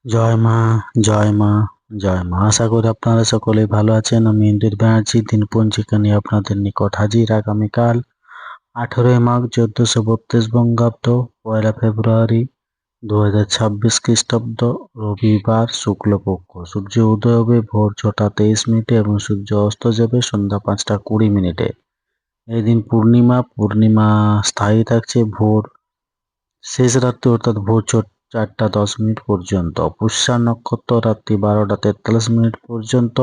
জয় মা, জয় মা, জয় মা। আশা করি আপনারা সকলেই ভালো আছেন। আমি ইন্দ্রিত ব্যানার্জি দিনপঞ্জিকা নিয়ে আপনাদের নিকট হাজির। আগামীকাল 18 মাঘ 1432 বঙ্গাব্দ, 1 ফেব্রুয়ারি 2026 খ্রিস্টাব্দ, রবিবার, শুক্লপক্ষ। সূর্য উদয় হবে ভোর 6টা 23 মিনিটে এবং সূর্য অস্ত যাবে সন্ধ্যা 5টা 20 মিনিটে। এই দিন পূর্ণিমা স্থায়ী থাকছে ভোর শেষ রাত্রি অর্থাৎ ভোর 4টা 10 মিনিট পর্যন্ত। পুষ্যা নক্ষত্র রাত্রি 12টা 43 মিনিট পর্যন্ত।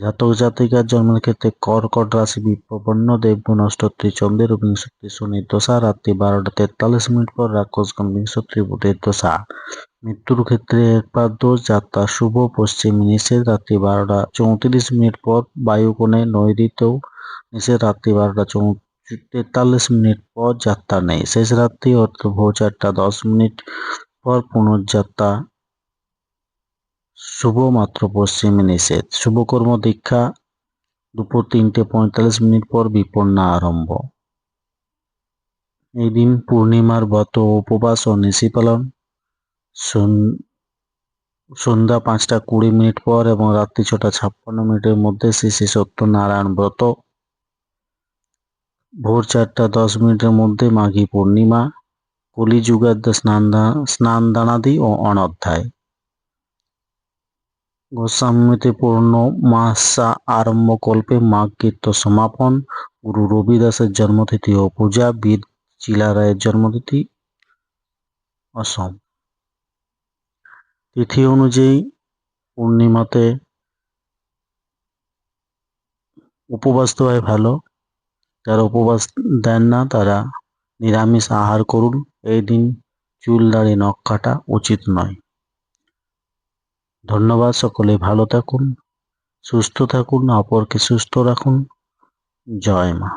জাতক জাতিকার জন্মের ক্ষেত্রে কর্কট রাশি বিপ্রপন্ন, দেবগুণ অষ্টত্রী চন্দ্রের ও বিংশত্রী শনির দশা রাত্রি 12টা 43 মিনিট পর, রাক্ষসগণ বিংশত্রী বুধের দশা। মৃত্যুর ক্ষেত্রে একবার দোষ, যাত্রা শুভ, পশ্চিম নিষেধ রাত্রি 12টা 34 মিনিট পর, বায়ুকোণে নৈঋত্যও নিষেধ রাত্রি 12টা 43 মিনিট পর, যাত্রা নেই। শেষ রাত্রি অর্থাৎ ভোর 4টা 10 মিনিট পর পুনর্যাত্রা শুভ, মাত্র পশ্চিমে নিষেধ। শুভকর্ম দীক্ষা দুপুর 3টে 45 মিনিট পর বিপন্না আরম্ভ। এই দিন পূর্ণিমার ব্রত উপবাস ও নিশি পালন সন্ধ্যা 5টা 20 মিনিট পর এবং রাত্রি 6টা 56 মিনিটের মধ্যে শ্রী সত্যনারায়ণ ব্রত। ভোর 4টা 10 মিনিটের মধ্যে মাঘী পূর্ণিমা। কলিযুগাদ্য স্নান দানাদি ও অনধ্যায়। গোস্বামীতে পূর্ণমাসা আরম্ভ কল্পে মাঘ কীর্ত সমাপন। গুরু রবিদাসের জন্মতিথি ও পূজা। বীর চিলা রায়ের জন্মতিথি অসম। তিথি অনুযায়ী পূর্ণিমাতে উপবাস দেওয়াই ভালো। যারা উপবাস দেন না তারা নিরামিষ আহার করুন। এই দিন চুল দাড়ি নখ কাটা উচিত নয়। ধন্যবাদ। সকলে ভালো থাকুন, সুস্থ থাকুন, অপরকে সুস্থ রাখুন। জয় মা।